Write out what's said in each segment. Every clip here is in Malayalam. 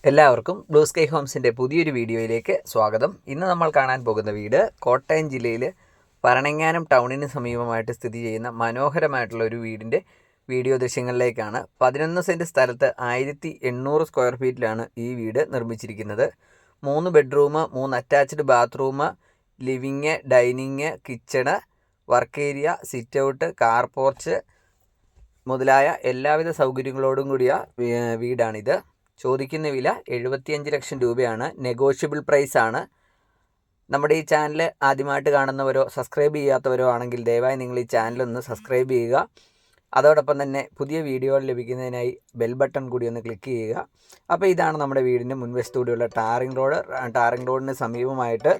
എല്ലാവർക്കും ബ്ലൂ സ്കൈ ഹോംസിൻ്റെ പുതിയൊരു വീഡിയോയിലേക്ക് സ്വാഗതം. ഇന്ന് നമ്മൾ കാണാൻ പോകുന്ന വീട് കോട്ടയം ജില്ലയിൽ ഭരണങ്ങാനം ടൗണിന് സമീപമായിട്ട് സ്ഥിതി ചെയ്യുന്ന മനോഹരമായിട്ടുള്ള ഒരു വീടിൻ്റെ വീഡിയോ ദൃശ്യങ്ങളിലേക്കാണ്. 11 സെൻറ്റ് സ്ഥലത്ത് 1800 സ്ക്വയർ ഫീറ്റിലാണ് ഈ വീട് നിർമ്മിച്ചിരിക്കുന്നത്. 3 bedroom, 3 attached bathroom, living, dining, kitchen, work area, sit out, car porch മുതലായ എല്ലാവിധ സൗകര്യങ്ങളോടും കൂടിയ വീടാണിത്. ചോദിക്കുന്ന വില 75 ലക്ഷം രൂപയാണ്. നെഗോഷ്യബിൾ പ്രൈസാണ്. നമ്മുടെ ഈ ചാനൽ ആദ്യമായിട്ട് കാണുന്നവരോ സബ്സ്ക്രൈബ് ചെയ്യാത്തവരോ ആണെങ്കിൽ ദയവായി നിങ്ങൾ ഈ ചാനലൊന്ന് സബ്സ്ക്രൈബ് ചെയ്യുക. അതോടൊപ്പം തന്നെ പുതിയ വീഡിയോകൾ ലഭിക്കുന്നതിനായി ബെൽ ബട്ടൺ കൂടി ഒന്ന് ക്ലിക്ക് ചെയ്യുക. അപ്പോൾ ഇതാണ് നമ്മുടെ വീടിൻ്റെ മുൻവശത്തൂടെയുള്ള ടാറിംഗ് റോഡ്. ടാറിംഗ് റോഡിന് സമീപമായിട്ട്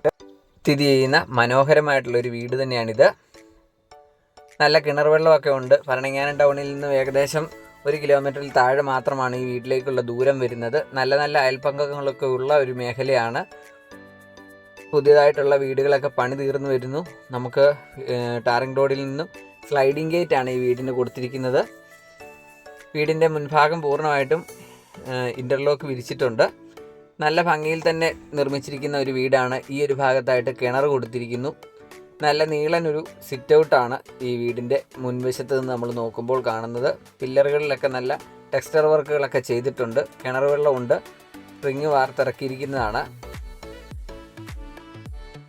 സ്ഥിതി ചെയ്യുന്ന മനോഹരമായിട്ടുള്ളൊരു വീട് തന്നെയാണിത്. നല്ല കിണർ വെള്ളമൊക്കെ ഉണ്ട്. ഭരണങ്ങാനം ടൗണിൽ നിന്നും ഏകദേശം 1 കിലോമീറ്ററിൽ താഴെ മാത്രമാണ് ഈ വീട്ടിലേക്കുള്ള ദൂരം വരുന്നത്. നല്ല നല്ല അയൽപ്പക്കങ്ങളൊക്കെ ഉള്ള ഒരു മേഖലയാണ്. പുതിയതായിട്ടുള്ള വീടുകളൊക്കെ പണി തീർന്നു വരുന്നു. നമുക്ക് ടാറിംഗ് റോഡിൽ നിന്നും സ്ലൈഡിംഗ് ഗേറ്റ് ആണ് ഈ വീടിന് കൊടുത്തിരിക്കുന്നത്. വീടിൻ്റെ മുൻഭാഗം പൂർണ്ണമായിട്ടും ഇൻ്റർലോക്ക് വിരിച്ചിട്ടുണ്ട്. നല്ല ഭംഗിയിൽ തന്നെ നിർമ്മിച്ചിരിക്കുന്ന ഒരു വീടാണ്. ഈ ഒരു ഭാഗത്തായിട്ട് കിണർ കൊടുത്തിരിക്കുന്നു. നല്ല നീളനൊരു സിറ്റ് ഔട്ടാണ് ഈ വീടിൻ്റെ മുൻവശത്ത് നിന്ന് നമ്മൾ നോക്കുമ്പോൾ കാണുന്നത്. പില്ലറുകളിലൊക്കെ നല്ല ടെക്സ്ചർ വർക്കുകളൊക്കെ ചെയ്തിട്ടുണ്ട്. കിണർ വെള്ളമുണ്ട്. റിങ് വാർത്തിറക്കിയിരിക്കുന്നതാണ്.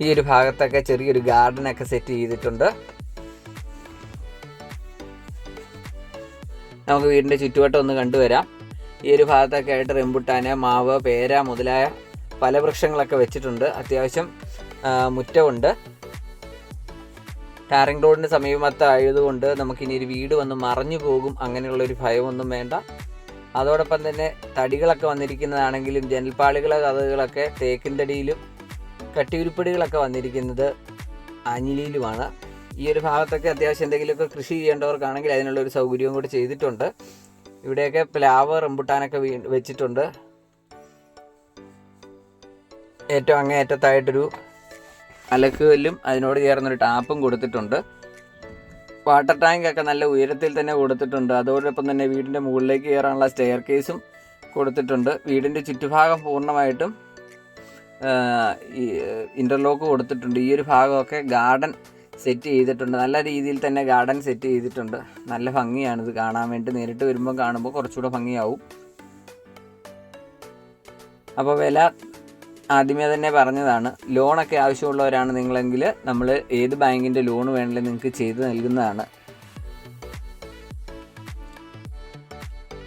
ഈ ഒരു ഭാഗത്തൊക്കെ ചെറിയൊരു ഗാർഡനൊക്കെ സെറ്റ് ചെയ്തിട്ടുണ്ട്. നമുക്ക് വീടിൻ്റെ ചുറ്റുവട്ടം ഒന്ന് കണ്ടുവരാം. ഈ ഒരു ഭാഗത്തൊക്കെ ആയിട്ട് റംബുട്ടാന്, മാവ്, പേര മുതലായ പല വൃക്ഷങ്ങളൊക്കെ വെച്ചിട്ടുണ്ട്. അത്യാവശ്യം മുറ്റമുണ്ട്. ടാറിംഗ് റോഡിന് സമീപത്തായതുകൊണ്ട് നമുക്കിനി ഒരു വീട് വന്ന് മറഞ്ഞു പോകും അങ്ങനെയുള്ളൊരു ഭയമൊന്നും വേണ്ട. അതോടൊപ്പം തന്നെ തടികളൊക്കെ വന്നിരിക്കുന്നതാണെങ്കിലും ജനൽപ്പാളികളെ കതകുകളൊക്കെ തേക്കിൻ തടിയിലും കട്ടിയുരുപ്പടികളൊക്കെ വന്നിരിക്കുന്നത് ആഞ്ഞിലിയിലുമാണ്. ഈ ഒരു ഭാഗത്തൊക്കെ അത്യാവശ്യം എന്തെങ്കിലുമൊക്കെ കൃഷി ചെയ്യേണ്ടവർക്കാണെങ്കിൽ അതിനുള്ളൊരു സൗകര്യവും കൂടി ചെയ്തിട്ടുണ്ട്. ഇവിടെയൊക്കെ പ്ലാവ്, റംബുട്ടാനൊക്കെ വെച്ചിട്ടുണ്ട്. ഏറ്റവും അങ്ങേയറ്റത്തായിട്ടൊരു അലക്കുകല്ലും അതിനോട് ചേർന്നൊരു ടാപ്പും കൊടുത്തിട്ടുണ്ട്. വാട്ടർ ടാങ്കൊക്കെ നല്ല ഉയരത്തിൽ തന്നെ കൊടുത്തിട്ടുണ്ട്. അതോടൊപ്പം തന്നെ വീടിൻ്റെ മുകളിലേക്ക് കയറാനുള്ള സ്റ്റെയർ കേസും കൊടുത്തിട്ടുണ്ട്. വീടിൻ്റെ ചുറ്റുഭാഗം പൂർണ്ണമായിട്ടും ഇൻ്റർലോക്ക് കൊടുത്തിട്ടുണ്ട്. ഈ ഒരു ഭാഗമൊക്കെ ഗാർഡൻ സെറ്റ് ചെയ്തിട്ടുണ്ട്. നല്ല രീതിയിൽ തന്നെ ഗാർഡൻ സെറ്റ് ചെയ്തിട്ടുണ്ട്. നല്ല ഭംഗിയാണിത് കാണാൻ വേണ്ടി. നേരിട്ട് വരുമ്പോൾ കാണുമ്പോൾ കുറച്ചുകൂടെ ഭംഗിയാവും. അപ്പോൾ വില ആദ്യമേ തന്നെ പറഞ്ഞതാണ്. ലോണൊക്കെ ആവശ്യമുള്ളവരാണ് നിങ്ങളെങ്കിൽ നമ്മൾ ഏത് ബാങ്കിൻ്റെ ലോൺ വേണമെങ്കിലും നിങ്ങൾക്ക് ചെയ്ത് നൽകുന്നതാണ്.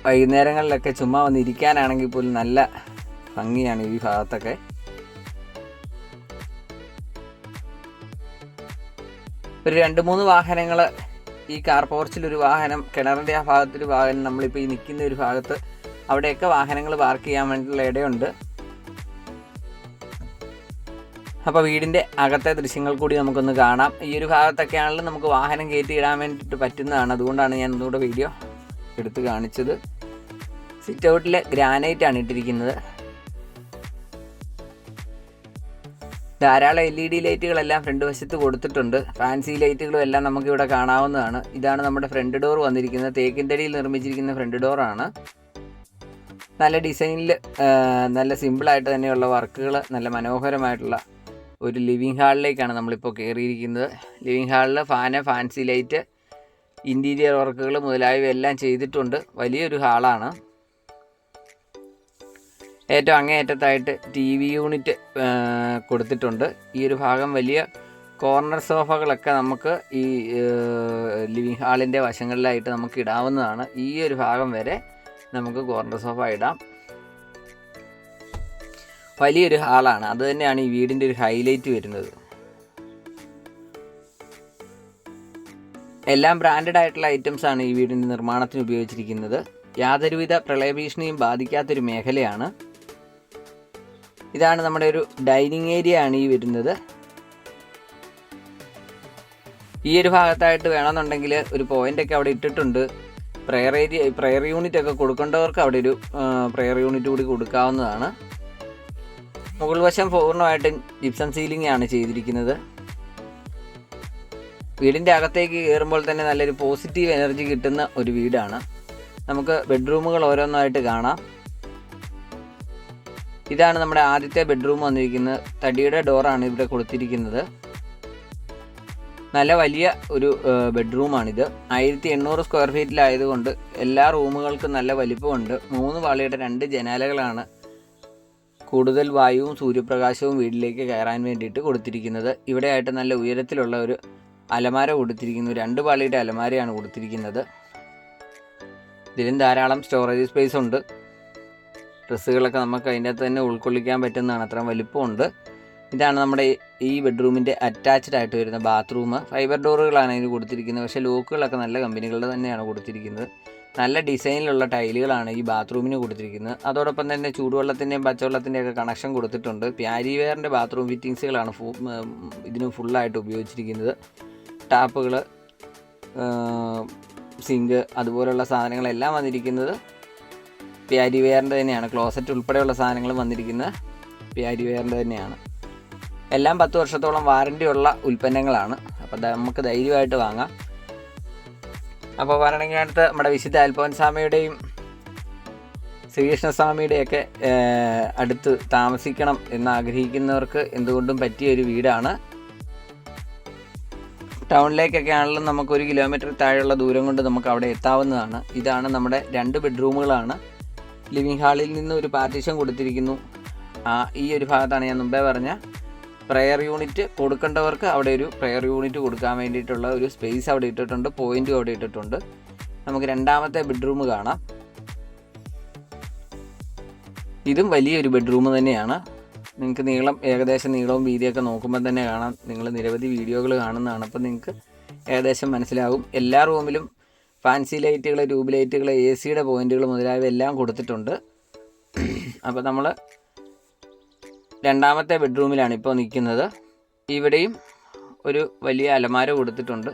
വൈകുന്നേരങ്ങളിലൊക്കെ ചുമ്മാ വന്നിരിക്കാനാണെങ്കിൽ പോലും നല്ല ഭംഗിയാണ് ഈ ഭാഗത്തൊക്കെ. ഒരു 2-3 വാഹനങ്ങൾ, ഈ കാർ പോർച്ചിലൊരു വാഹനം, കിണറിൻ്റെ ആ ഭാഗത്തൊരു വാഹനം, നമ്മളിപ്പോൾ ഈ നിൽക്കുന്ന ഒരു ഭാഗത്ത് അവിടെയൊക്കെ വാഹനങ്ങൾ പാർക്ക് ചെയ്യാൻ വേണ്ടിയിട്ടുള്ള ഇടയുണ്ട്. അപ്പോൾ വീടിൻ്റെ അകത്തെ ദൃശ്യങ്ങൾ കൂടി നമുക്കൊന്ന് കാണാം. ഈ ഒരു ഭാഗത്തൊക്കെ ആണെങ്കിലും നമുക്ക് വാഹനം കയറ്റി ഇടാൻ വേണ്ടിയിട്ട് പറ്റുന്നതാണ്. അതുകൊണ്ടാണ് ഞാൻ ഒന്നുകൂടെ വീഡിയോ എടുത്ത് കാണിച്ചത്. സിറ്റ് ഔട്ടിൽ ഗ്രാനൈറ്റാണ് ഇട്ടിരിക്കുന്നത്. ധാരാളം LED ലൈറ്റുകളെല്ലാം ഫ്രണ്ട് വശത്ത് കൊടുത്തിട്ടുണ്ട്. ഫാൻസി ലൈറ്റുകളും എല്ലാം നമുക്കിവിടെ കാണാവുന്നതാണ്. ഇതാണ് നമ്മുടെ ഫ്രണ്ട് ഡോർ വന്നിരിക്കുന്നത്. തേക്കിൻ തടിയിൽ നിർമ്മിച്ചിരിക്കുന്ന ഫ്രണ്ട് ഡോറാണ്. നല്ല ഡിസൈനിൽ നല്ല സിമ്പിളായിട്ട് തന്നെയുള്ള വർക്കുകൾ, നല്ല മനോഹരമായിട്ടുള്ള ഒരു ലിവിങ് ഹാളിലേക്കാണ് നമ്മളിപ്പോൾ കയറിയിരിക്കുന്നത്. ലിവിങ് ഹാളിൽ ഫാൻസി ലൈറ്റ്, ഇൻറ്റീരിയർ വർക്കുകൾ മുതലായവ എല്ലാം ചെയ്തിട്ടുണ്ട്. വലിയൊരു ഹാളാണ്. ഏറ്റവും അങ്ങേയറ്റത്തായിട്ട് TV യൂണിറ്റ് കൊടുത്തിട്ടുണ്ട്. ഈ ഒരു ഭാഗം വലിയ കോർണർ സോഫകളൊക്കെ നമുക്ക് ഈ ലിവിങ് ഹാളിൻ്റെ വശങ്ങളിലായിട്ട് നമുക്ക് ഇടാവുന്നതാണ്. ഈ ഒരു ഭാഗം വരെ നമുക്ക് കോർണർ സോഫ ഇടാം. വലിയൊരു ഹാളാണ്. അത് തന്നെയാണ് ഈ വീടിൻ്റെ ഒരു ഹൈലൈറ്റ് വരുന്നത്. എല്ലാം ബ്രാൻഡഡ് ആയിട്ടുള്ള ഐറ്റംസാണ് ഈ വീടിൻ്റെ നിർമ്മാണത്തിന് ഉപയോഗിച്ചിരിക്കുന്നത്. യാതൊരുവിധ പ്രളയഭീഷണിയും ബാധിക്കാത്തൊരു മേഖലയാണ്. ഇതാണ് നമ്മുടെ ഒരു ഡൈനിങ് ഏരിയ ആണ് ഈ വരുന്നത്. ഈ ഒരു ഭാഗത്തായിട്ട് വേണമെന്നുണ്ടെങ്കിൽ ഒരു പോയിൻ്റൊക്കെ അവിടെ ഇട്ടിട്ടുണ്ട്. പ്രയർ യൂണിറ്റ് ഒക്കെ കൊടുക്കേണ്ടവർക്ക് അവിടെ ഒരു പ്രയർ യൂണിറ്റ് കൂടി കൊടുക്കാവുന്നതാണ്. മുകൾ വശം പൂർണ്ണമായിട്ടും ജിപ്സം സീലിംഗ് ആണ് ചെയ്തിരിക്കുന്നത്. വീടിൻ്റെ അകത്തേക്ക് കയറുമ്പോൾ തന്നെ നല്ലൊരു പോസിറ്റീവ് എനർജി കിട്ടുന്ന ഒരു വീടാണ്. നമുക്ക് ബെഡ്റൂമുകൾ ഓരോന്നായിട്ട് കാണാം. ഇതാണ് നമ്മുടെ ആദ്യത്തെ ബെഡ്റൂം വന്നിരിക്കുന്നത്. തടിയുടെ ഡോറാണ് ഇവിടെ കൊടുത്തിരിക്കുന്നത്. നല്ല വലിയ ഒരു ബെഡ്റൂമാണിത്. 1800 സ്ക്വയർ ഫീറ്റിലായതുകൊണ്ട് എല്ലാ റൂമുകൾക്കും നല്ല വലിപ്പമുണ്ട്. 3 പാളിയുടെ 2 ജനാലകളാണ് കൂടുതൽ വായുവും സൂര്യപ്രകാശവും വീട്ടിലേക്ക് കയറാൻ വേണ്ടിയിട്ട് കൊടുത്തിരിക്കുന്നത്. ഇവിടെയായിട്ട് നല്ല ഉയരത്തിലുള്ള ഒരു അലമാര കൊടുത്തിരിക്കുന്നു. 2 പാളിയുടെ അലമാരയാണ് കൊടുത്തിരിക്കുന്നത്. ഇതിലും ധാരാളം സ്റ്റോറേജ് സ്പേസ് ഉണ്ട്. ഡ്രസ്സുകളൊക്കെ നമുക്ക് അതിൻ്റെ അകത്ത് തന്നെ ഉൾക്കൊള്ളിക്കാൻ പറ്റുന്നതാണ്, അത്രയും വലിപ്പമുണ്ട്. ഇതാണ് നമ്മുടെ ഈ ബെഡ്റൂമിൻ്റെ അറ്റാച്ച്ഡ് ആയിട്ട് വരുന്ന ബാത്റൂം. ഫൈബർ ഡോറുകളാണ് ഇതിന് കൊടുത്തിരിക്കുന്നത്. പക്ഷേ ലോക്കുകളൊക്കെ നല്ല കമ്പനികളുടെ തന്നെയാണ് കൊടുത്തിരിക്കുന്നത്. നല്ല ഡിസൈനിലുള്ള ടൈലുകളാണ് ഈ ബാത്റൂമിന് കൊടുത്തിരിക്കുന്നത്. അതോടൊപ്പം തന്നെ ചൂടുവെള്ളത്തിൻ്റെയും പച്ചവെള്ളത്തിൻ്റെയൊക്കെ കണക്ഷൻ കൊടുത്തിട്ടുണ്ട്. പ്യാരിവെയറിൻ്റെ ബാത്റൂം ഫിറ്റിങ്സുകളാണ് ഇതിന് ഫുള്ളായിട്ട് ഉപയോഗിച്ചിരിക്കുന്നത്. ടാപ്പുകൾ, സിങ്ക് അതുപോലുള്ള സാധനങ്ങളെല്ലാം വന്നിരിക്കുന്നത് പ്യാരിവെയറിൻ്റെ തന്നെയാണ്. ക്ലോസറ്റ് ഉൾപ്പെടെയുള്ള സാധനങ്ങളും വന്നിരിക്കുന്നത് പ്യാരിവെയറിൻ്റെ തന്നെയാണ്. എല്ലാം 10 വർഷത്തോളം വാറൻ്റി ഉള്ള ഉൽപ്പന്നങ്ങളാണ്. അപ്പോൾ നമുക്ക് ധൈര്യമായിട്ട് വാങ്ങാം. അപ്പോൾ ഭരണങ്ങാനത്ത് നമ്മുടെ വിശുദ്ധ അൽഫോൻസാമ്മയുടെയും ശ്രീകൃഷ്ണസ്വാമിയുടെയൊക്കെ അടുത്ത് താമസിക്കണം എന്നാഗ്രഹിക്കുന്നവർക്ക് എന്തുകൊണ്ടും പറ്റിയൊരു വീടാണ്. ടൗണിലേക്കൊക്കെ ആണെങ്കിലും നമുക്ക് 1 കിലോമീറ്റർ താഴെയുള്ള ദൂരം കൊണ്ട് നമുക്ക് അവിടെ എത്താവുന്നതാണ്. ഇതാണ് നമ്മുടെ 2 ബെഡ്റൂമുകളാണ്. ലിവിങ് ഹാളിൽ നിന്ന് ഒരു പാർട്ടീഷൻ കൊടുത്തിരിക്കുന്നു. ഈ ഒരു ഭാഗത്താണ് ഞാൻ മുമ്പേ പറഞ്ഞ പ്രെയർ യൂണിറ്റ് കൊടുക്കേണ്ടവർക്ക് അവിടെ ഒരു പ്രെയർ യൂണിറ്റ് കൊടുക്കാൻ വേണ്ടിയിട്ടുള്ള ഒരു സ്പേസ് അവിടെ ഇട്ടിട്ടുണ്ട്. പോയിൻറ്റും അവിടെ ഇട്ടിട്ടുണ്ട്. നമുക്ക് രണ്ടാമത്തെ ബെഡ്റൂം കാണാം. ഇതും വലിയൊരു ബെഡ്റൂം തന്നെയാണ്. നിങ്ങൾക്ക് ഏകദേശം നീളവും വീതിയൊക്കെ നോക്കുമ്പോൾ തന്നെ കാണാം. നിങ്ങൾ നിരവധി വീഡിയോകൾ കാണുന്നതാണ്, അപ്പോൾ നിങ്ങൾക്ക് ഏകദേശം മനസ്സിലാകും. എല്ലാ റൂമിലും ഫാൻസി ലൈറ്റുകൾ, ട്യൂബ് ലൈറ്റുകൾ, AC-യുടെ പോയിൻറ്റുകൾ മുതലായവ എല്ലാം കൊടുത്തിട്ടുണ്ട്. അപ്പോൾ നമ്മൾ രണ്ടാമത്തെ ബെഡ്റൂമിലാണ് ഇപ്പോൾ നിൽക്കുന്നത്. ഇവിടെയും ഒരു വലിയ അലമാര കൊടുത്തിട്ടുണ്ട്.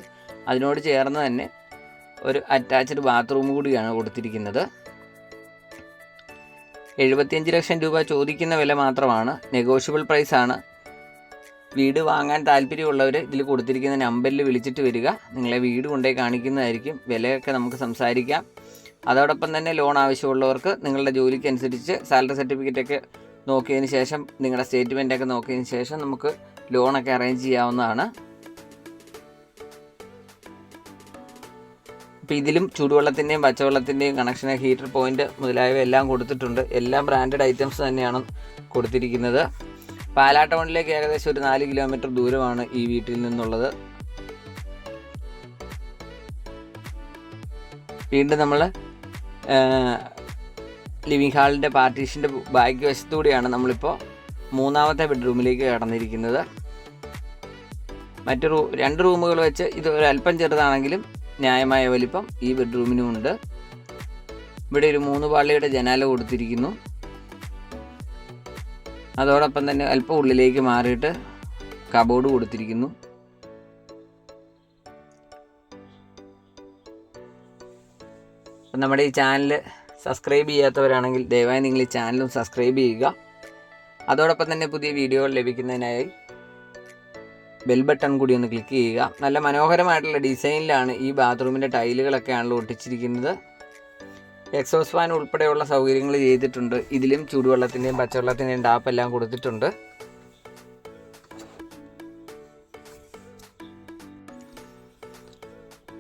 അതിനോട് ചേർന്ന് തന്നെ ഒരു അറ്റാച്ച്ഡ് ബാത്റൂം കൂടിയാണ് കൊടുത്തിരിക്കുന്നത്. 75 ലക്ഷം രൂപ ചോദിക്കുന്ന വില മാത്രമാണ്. നെഗോഷ്യബിൾ പ്രൈസാണ്. വീട് വാങ്ങാൻ താല്പര്യമുള്ളവർ ഇതിൽ കൊടുത്തിരിക്കുന്ന നമ്പറിൽ വിളിച്ചിട്ട് വരിക. നിങ്ങളെ വീട് കൊണ്ടുപോയി കാണിക്കുന്നതായിരിക്കും. വിലയൊക്കെ നമുക്ക് സംസാരിക്കാം. അതോടൊപ്പം തന്നെ ലോൺ ആവശ്യമുള്ളവർക്ക് നിങ്ങളുടെ ജോലിക്കനുസരിച്ച് സാലറി സർട്ടിഫിക്കറ്റൊക്കെ നോക്കിയതിന് ശേഷം, നിങ്ങളുടെ സ്റ്റേറ്റ്മെൻറ്റൊക്കെ നോക്കിയതിന് ശേഷം നമുക്ക് ലോണൊക്കെ അറേഞ്ച് ചെയ്യാവുന്നതാണ്. അപ്പോൾ ഇതിലും ചൂടുവെള്ളത്തിൻ്റെയും പച്ചവെള്ളത്തിൻ്റെയും കണക്ഷൻ, ഹീറ്റർ പോയിൻ്റ് മുതലായവ എല്ലാം കൊടുത്തിട്ടുണ്ട്. എല്ലാം ബ്രാൻഡഡ് ഐറ്റംസ് തന്നെയാണ് കൊടുത്തിരിക്കുന്നത്. പാലാ ടൗണിലേക്ക് ഏകദേശം ഒരു 4 കിലോമീറ്റർ ദൂരമാണ് ഈ വീട്ടിൽ നിന്നുള്ളത്. വീണ്ടും നമ്മൾ ലിവിങ് ഹാളിൻ്റെ പാർട്ടീഷൻ്റെ ബാക്ക് വശത്തുകൂടിയാണ് നമ്മളിപ്പോൾ മൂന്നാമത്തെ ബെഡ്റൂമിലേക്ക് കടന്നിരിക്കുന്നത്. മറ്റ് 2 റൂമുകൾ വെച്ച് ഇത് ഒരല്പം ചെറുതാണെങ്കിലും ന്യായമായ വലിപ്പം ഈ ബെഡ്റൂമിനുമുണ്ട്. ഇവിടെ ഒരു 3 പാളിയുടെ ജനാല കൊടുത്തിരിക്കുന്നു. അതോടൊപ്പം തന്നെ അല്പം ഉള്ളിലേക്ക് മാറിയിട്ട് കബോർഡ് കൊടുത്തിരിക്കുന്നു. അപ്പം നമ്മുടെ ഈ ചാനൽ സബ്സ്ക്രൈബ് ചെയ്യാത്തവരാണെങ്കിൽ ദയവായി നിങ്ങൾ ഈ ചാനലും സബ്സ്ക്രൈബ് ചെയ്യുക. അതോടൊപ്പം തന്നെ പുതിയ വീഡിയോകൾ ലഭിക്കുന്നതിനായി ബെൽ ബട്ടൺ കൂടി ഒന്ന് ക്ലിക്ക് ചെയ്യുക. നല്ല മനോഹരമായിട്ടുള്ള ഡിസൈനിലാണ് ഈ ബാത്റൂമിൻ്റെ ടൈലുകളൊക്കെയാണല്ലോ ഒട്ടിച്ചിരിക്കുന്നത്. എക്സോസ് ഫാൻ ഉൾപ്പെടെയുള്ള സൗകര്യങ്ങൾ ചെയ്തിട്ടുണ്ട്. ഇതിലും ചൂടുവെള്ളത്തിൻ്റെയും പച്ചവെള്ളത്തിൻ്റെയും ടാപ്പെല്ലാം കൊടുത്തിട്ടുണ്ട്.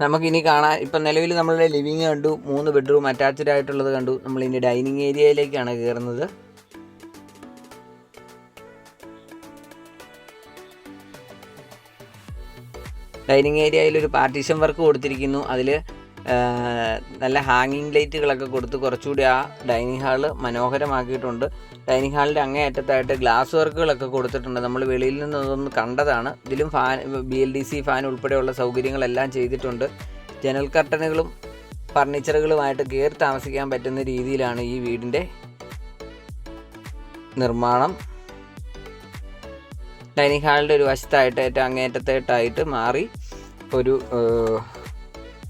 നമുക്കിനി കാണാൻ, ഇപ്പം നിലവിൽ നമ്മളുടെ ലിവിങ് കണ്ടു, 3 ബെഡ്റൂം അറ്റാച്ച്ഡ് ആയിട്ടുള്ളത് കണ്ടു. നമ്മളിനി ഡൈനിങ് ഏരിയയിലേക്കാണ് കയറുന്നത്. ഡൈനിങ് ഏരിയയിൽ ഒരു പാർട്ടീഷൻ വർക്ക് കൊടുത്തിരിക്കുന്നു. അതിൽ നല്ല ഹാങ്ങിങ് ലൈറ്റുകളൊക്കെ കൊടുത്ത് കുറച്ചുകൂടി ആ ഡൈനിങ് ഹാള് മനോഹരമാക്കിയിട്ടുണ്ട്. ഡൈനിങ് ഹാളിൻ്റെ അങ്ങേയറ്റത്തായിട്ട് ഗ്ലാസ് വർക്കുകളൊക്കെ കൊടുത്തിട്ടുണ്ട്. നമ്മൾ വെളിയിൽ നിന്ന് അതൊന്ന് കണ്ടതാണ്. ഇതിലും ഫാൻ, BLDC ഫാൻ ഉൾപ്പെടെയുള്ള സൗകര്യങ്ങളെല്ലാം ചെയ്തിട്ടുണ്ട്. ജനൽ കർട്ടനുകളും ഫർണിച്ചറുകളുമായിട്ട് കയറി താമസിക്കാൻ പറ്റുന്ന രീതിയിലാണ് ഈ വീടിൻ്റെ നിർമ്മാണം. ഡൈനിങ് ഹാളിൻ്റെ ഒരു വശത്തായിട്ട് ഏറ്റവും അങ്ങേയറ്റത്തായിട്ട് മാറി ഒരു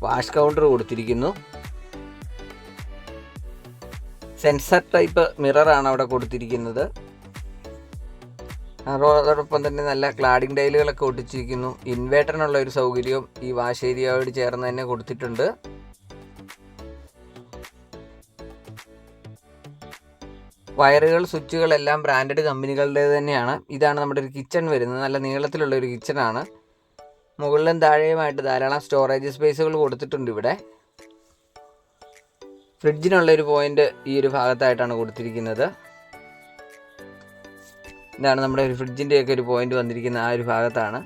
വാഷ് കൗണ്ടർ കൊടുത്തിരിക്കുന്നു. സെൻസർ ടൈപ്പ് മിററാണ് അവിടെ കൊടുത്തിരിക്കുന്നത്. അതോടൊപ്പം തന്നെ നല്ല ക്ലാഡിംഗ് ടൈലുകളൊക്കെ ഒട്ടിച്ചിരിക്കുന്നു. ഇൻവേർട്ടറിനുള്ള ഒരു സൗകര്യവും ഈ വാഷ് ഏരിയയോട് ചേർന്ന് തന്നെ കൊടുത്തിട്ടുണ്ട്. വയറുകൾ സ്വിച്ചുകളെല്ലാം ബ്രാൻഡഡ് കമ്പനികളുടെ തന്നെയാണ്. ഇതാണ് നമ്മുടെ ഒരു കിച്ചൺ വരുന്നത്. നല്ല നീളത്തിലുള്ള ഒരു കിച്ചണാണ്. മുകളിലും താഴെയുമായിട്ട് ധാരാളം സ്റ്റോറേജ് സ്പേസുകൾ കൊടുത്തിട്ടുണ്ട്. ഇവിടെ ഫ്രിഡ്ജിനുള്ളൊരു പോയിൻ്റ് ഈ ഒരു ഭാഗത്തായിട്ടാണ് കൊടുത്തിരിക്കുന്നത്. ഇതാണ് നമ്മുടെ ഒരു ഫ്രിഡ്ജിൻ്റെയൊക്കെ ഒരു പോയിൻ്റ് വന്നിരിക്കുന്ന ആ ഒരു ഭാഗത്താണ്.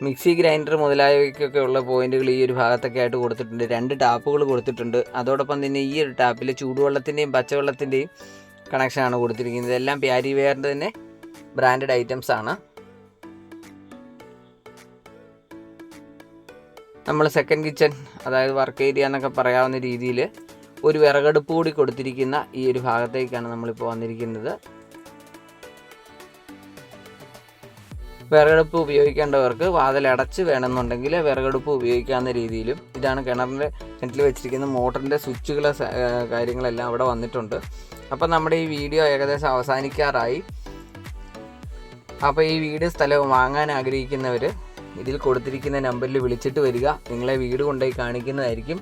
മിക്സി ഗ്രൈൻഡർ മുതലായവയ്ക്കൊക്കെ ഉള്ള പോയിന്റുകൾ ഈ ഒരു ഭാഗത്തൊക്കെ ആയിട്ട് കൊടുത്തിട്ടുണ്ട്. 2 ടാപ്പുകൾ കൊടുത്തിട്ടുണ്ട്. അതോടൊപ്പം തന്നെ ഈ ഒരു ടാപ്പിൽ ചൂടുവെള്ളത്തിൻ്റെയും പച്ചവെള്ളത്തിൻ്റെയും കണക്ഷനാണ് കൊടുത്തിരിക്കുന്നത്. ഇതെല്ലാം പ്യാരിവെയറിൻ്റെ തന്നെ ബ്രാൻഡഡ് ഐറ്റംസ് ആണ്. നമ്മൾ സെക്കൻഡ് കിച്ചൺ, അതായത് വർക്ക് ഏരിയ എന്നൊക്കെ പറയാവുന്ന രീതിയിൽ ഒരു വിറകടുപ്പ് കൂടി കൊടുത്തിരിക്കുന്ന ഈ ഒരു ഭാഗത്തേക്കാണ് നമ്മളിപ്പോൾ വന്നിരിക്കുന്നത്. വിറകടുപ്പ് ഉപയോഗിക്കേണ്ടവർക്ക് വാതിലടച്ച് വേണമെന്നുണ്ടെങ്കിൽ വിറകടുപ്പ് ഉപയോഗിക്കാവുന്ന രീതിയിലും. ഇതാണ് കിണറിൻ്റെ കിണറ്റിൽ വെച്ചിരിക്കുന്ന മോട്ടറിൻ്റെ സ്വിച്ചുകൾ കാര്യങ്ങളെല്ലാം അവിടെ വന്നിട്ടുണ്ട്. അപ്പോൾ നമ്മുടെ ഈ വീഡിയോ ഏകദേശം അവസാനിക്കാറായി. അപ്പോൾ ഈ വീട് സ്ഥലം വാങ്ങാൻ ആഗ്രഹിക്കുന്നവർ ഇതിൽ കൊടുത്തിരിക്കുന്ന നമ്പറിൽ വിളിച്ചിട്ട് വരിക. നിങ്ങളെ വീട് കൊണ്ടുപോയി കാണിക്കുന്നതായിരിക്കും.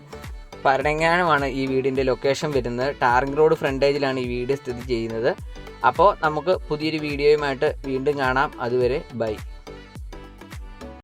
ഭരണങ്ങാനമാണ് ഈ വീടിൻ്റെ ലൊക്കേഷൻ വരുന്നത്. ടാറിംഗ് റോഡ് ഫ്രണ്ടേജിലാണ് ഈ വീട് സ്ഥിതി ചെയ്യുന്നത്. അപ്പോൾ നമുക്ക് പുതിയൊരു വീഡിയോയുമായിട്ട് വീണ്ടും കാണാം. അതുവരെ ബൈ.